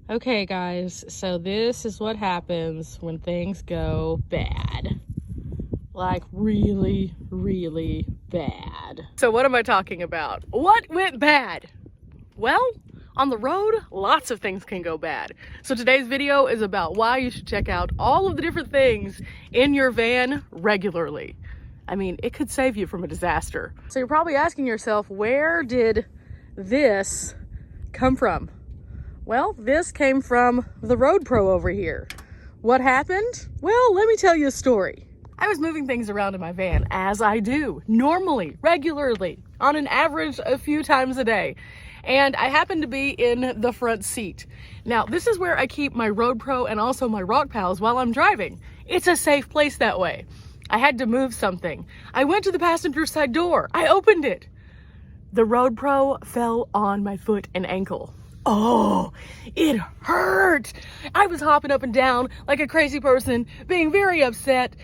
Okay guys, so this is what happens when things go bad. Like really, really bad. So what am I talking about? What went bad? Well, on the road, lots of things can go bad. So today's video is about why you should check out all of the different things in your van regularly. I mean, it could save you from a disaster. So you're probably asking yourself, where did this come from? Well, this came from the Road Pro over here. What happened? Well, let me tell you a story. I was moving things around in my van, as I do, normally, regularly, on an average a few times a day. And I happened to be in the front seat. Now, this is where I keep my Road Pro and also my Rock Pals while I'm driving. It's a safe place that way. I had to move something. I went to the passenger side door. I opened it. The Road Pro fell on my foot and ankle. Oh, it hurt. I was hopping up and down like a crazy person, being very upset.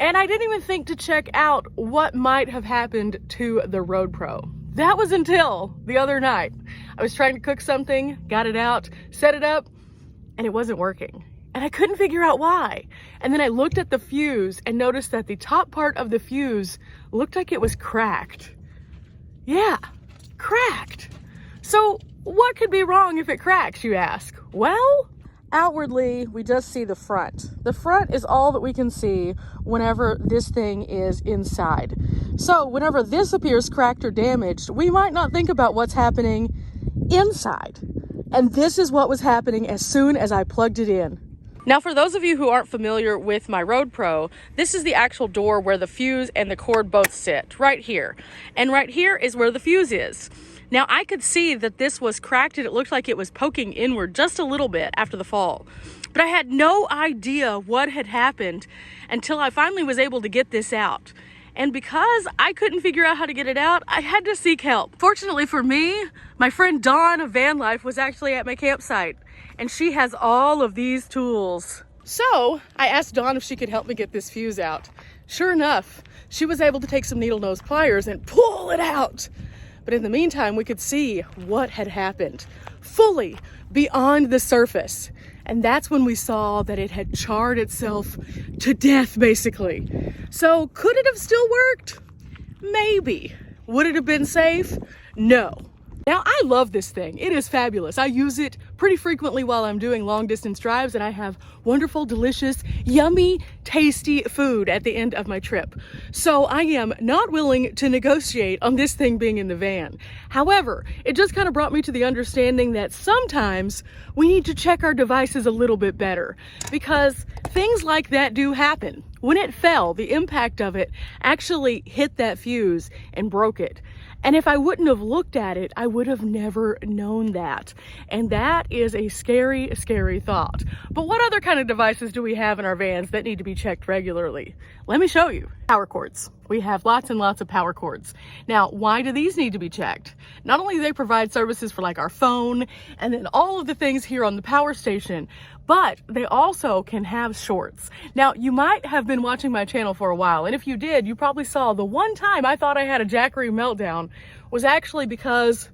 And I didn't even think to check out what might have happened to the Road Pro. That was until the other night. I was trying to cook something, got it out, set it up, and it wasn't working. And I couldn't figure out why. And then I looked at the fuse and noticed that the top part of the fuse looked like it was cracked. Yeah, cracked. So what could be wrong if it cracks, you ask? Well, outwardly, we just see the front. The front is all that we can see whenever this thing is inside. So whenever this appears cracked or damaged, we might not think about what's happening inside. And this is what was happening as soon as I plugged it in. Now, for those of you who aren't familiar with my Road Pro, this is the actual door where the fuse and the cord both sit, right here. And right here is where the fuse is. Now, I could see that this was cracked and it looked like it was poking inward just a little bit after the fall. But I had no idea what had happened until I finally was able to get this out. And because I couldn't figure out how to get it out, I had to seek help. Fortunately for me, my friend Dawn of Vanlife was actually at my campsite, and she has all of these tools. So I asked Dawn if she could help me get this fuse out. Sure enough, she was able to take some needle nose pliers and pull it out. But in the meantime, we could see what had happened fully beyond the surface. And that's when we saw that it had charred itself to death, basically. So could it have still worked? Maybe. Would it have been safe? No. Now, I love this thing. It is fabulous. I use it pretty frequently while I'm doing long distance drives, and I have wonderful, delicious, yummy, tasty food at the end of my trip. So I am not willing to negotiate on this thing being in the van. However, it just kind of brought me to the understanding that sometimes we need to check our devices a little bit better, because things like that do happen. When it fell, the impact of it actually hit that fuse and broke it. And if I wouldn't have looked at it, I would have never known that. And that is a scary, scary thought. But what other kind of devices do we have in our vans that need to be checked regularly? Let me show you. Power cords. We have lots and lots of power cords. Now, why do these need to be checked? Not only do they provide services for like our phone and then all of the things here on the power station, but they also can have shorts. Now, you might have been watching my channel for a while, and if you did, you probably saw the one time I thought I had a Jackery meltdown was actually because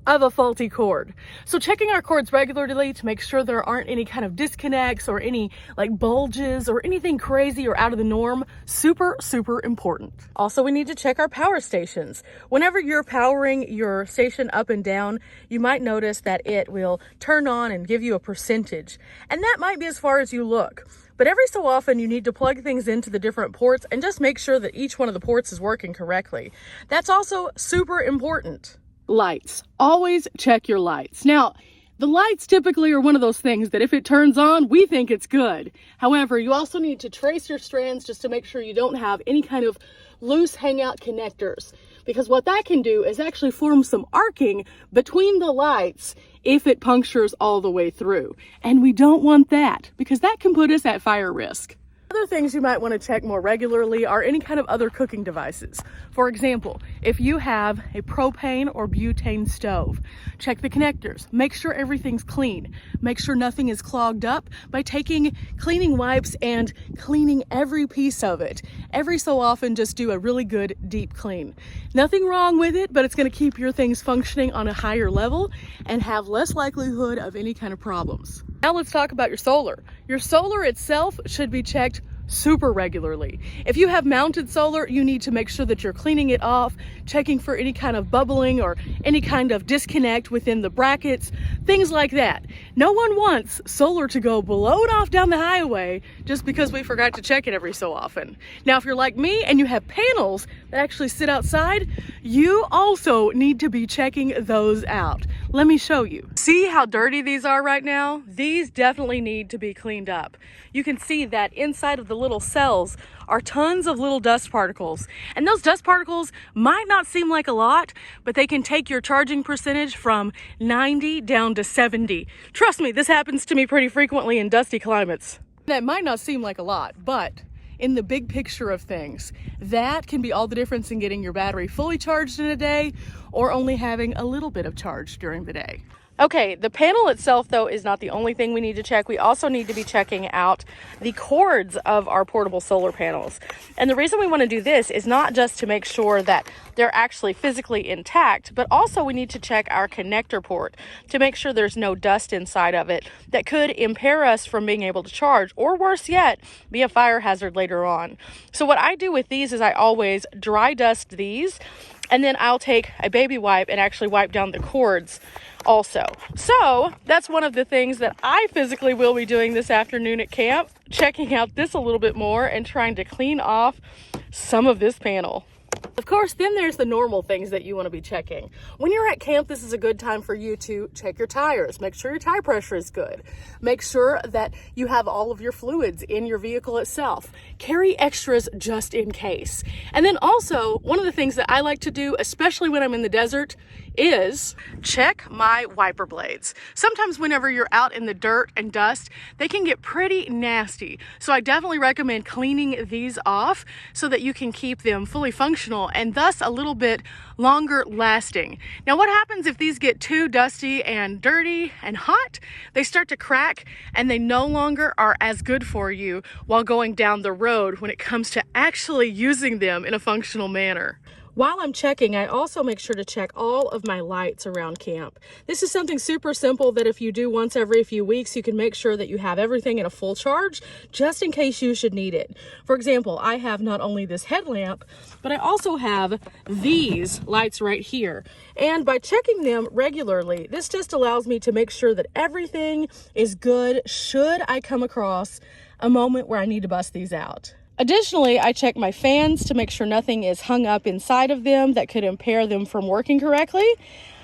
of a faulty cord. So checking our cords regularly to make sure there aren't any kind of disconnects or any like bulges or anything crazy or out of the norm, super, super important. Also, we need to check our power stations. Whenever you're powering your station up and down, you might notice that it will turn on and give you a percentage. And that might be as far as you look. But every so often you need to plug things into the different ports and just make sure that each one of the ports is working correctly. That's also super important. Lights. Always check your lights. Now, the lights typically are one of those things that if it turns on, we think it's good. However, you also need to trace your strands just to make sure you don't have any kind of loose hangout connectors, because what that can do is actually form some arcing between the lights if it punctures all the way through. And we don't want that, because that can put us at fire risk. Other things you might want to check more regularly are any kind of other cooking devices. For example, if you have a propane or butane stove, check the connectors. Make sure everything's clean. Make sure nothing is clogged up by taking cleaning wipes and cleaning every piece of it. Every so often, just do a really good deep clean. Nothing wrong with it, but it's going to keep your things functioning on a higher level and have less likelihood of any kind of problems. Now let's talk about your solar. Your solar itself should be checked super regularly. If you have mounted solar, you need to make sure that you're cleaning it off, checking for any kind of bubbling or any kind of disconnect within the brackets, things like that. No one wants solar to go blown off down the highway just because we forgot to check it every so often. Now, if you're like me and you have panels that actually sit outside, you also need to be checking those out. Let me show you. See how dirty these are right now? These definitely need to be cleaned up. You can see that inside of the little cells are tons of little dust particles. And those dust particles might not seem like a lot, but they can take your charging percentage from 90 down to 70. Trust me, this happens to me pretty frequently in dusty climates. That might not seem like a lot, but in the big picture of things, that can be all the difference in getting your battery fully charged in a day or only having a little bit of charge during the day. Okay, the panel itself, though, is not the only thing we need to check. We also need to be checking out the cords of our portable solar panels. And the reason we want to do this is not just to make sure that they're actually physically intact, but also we need to check our connector port to make sure there's no dust inside of it that could impair us from being able to charge, or worse yet, be a fire hazard later on. So what I do with these is I always dry dust these, and then I'll take a baby wipe and actually wipe down the cords also. So that's one of the things that I physically will be doing this afternoon at camp, checking out this a little bit more and trying to clean off some of this panel. Of course, then there's the normal things that you want to be checking. When you're at camp, this is a good time for you to check your tires. Make sure your tire pressure is good. Make sure that you have all of your fluids in your vehicle itself. Carry extras just in case. And then also, one of the things that I like to do, especially when I'm in the desert, is check my wiper blades. Sometimes whenever you're out in the dirt and dust, they can get pretty nasty. So I definitely recommend cleaning these off so that you can keep them fully functional and thus a little bit longer lasting. Now, what happens if these get too dusty and dirty and hot? They start to crack and they no longer are as good for you while going down the road when it comes to actually using them in a functional manner. While I'm checking, I also make sure to check all of my lights around camp. This is something super simple that if you do once every few weeks, you can make sure that you have everything in a full charge just in case you should need it. For example, I have not only this headlamp, but I also have these lights right here. And by checking them regularly, this just allows me to make sure that everything is good should I come across a moment where I need to bust these out. Additionally, I check my fans to make sure nothing is hung up inside of them that could impair them from working correctly.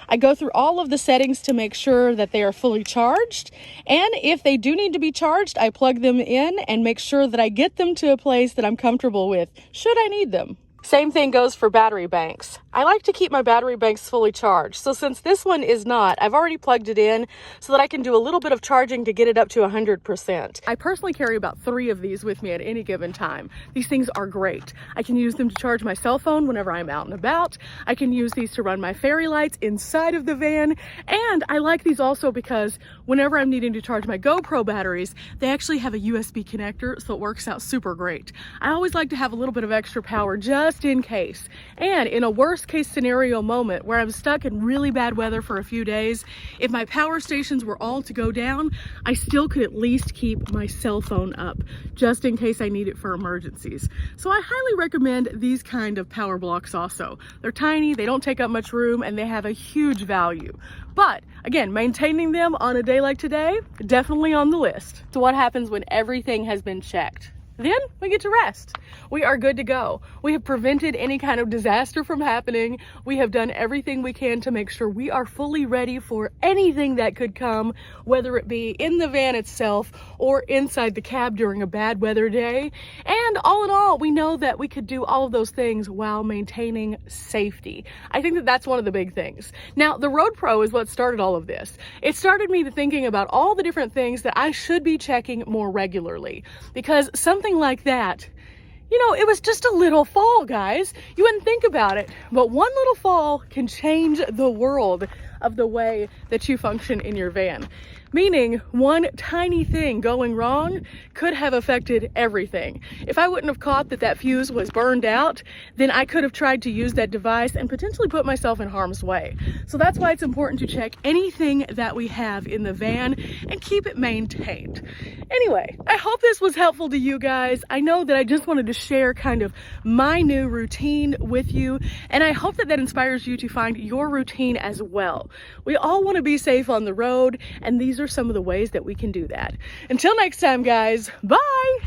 I go through all of the settings to make sure that they are fully charged. And if they do need to be charged, I plug them in and make sure that I get them to a place that I'm comfortable with, should I need them. Same thing goes for battery banks. I like to keep my battery banks fully charged. So since this one is not, I've already plugged it in so that I can do a little bit of charging to get it up to 100%. I personally carry about 3 of these with me at any given time. These things are great. I can use them to charge my cell phone whenever I'm out and about. I can use these to run my fairy lights inside of the van. And I like these also because whenever I'm needing to charge my GoPro batteries, they actually have a USB connector, so it works out super great. I always like to have a little bit of extra power just in case. And in a worst case scenario moment where I'm stuck in really bad weather for a few days, if my power stations were all to go down, I still could at least keep my cell phone up just in case I need it for emergencies. So I highly recommend these kind of power blocks also. They're tiny, they don't take up much room, and they have a huge value. But again, maintaining them on a day like today, definitely on the list. So what happens when everything has been checked? Then we get to rest. We are good to go. We have prevented any kind of disaster from happening. We have done everything we can to make sure we are fully ready for anything that could come, whether it be in the van itself or inside the cab during a bad weather day. And all in all, we know that we could do all of those things while maintaining safety. I think that that's one of the big things. Now, the Road Pro is what started all of this. It started me thinking about all the different things that I should be checking more regularly, because something something like that. You know, it was just a little fall, guys. You wouldn't think about it, but one little fall can change the world of the way that you function in your van. Meaning, one tiny thing going wrong could have affected everything. If I wouldn't have caught that that fuse was burned out, then I could have tried to use that device and potentially put myself in harm's way. So that's why it's important to check anything that we have in the van and keep it maintained. Anyway, I hope this was helpful to you guys. I know that I just wanted to share kind of my new routine with you, and I hope that that inspires you to find your routine as well. We all want to be safe on the road, and these are some of the ways that we can do that. Until next time, guys, bye!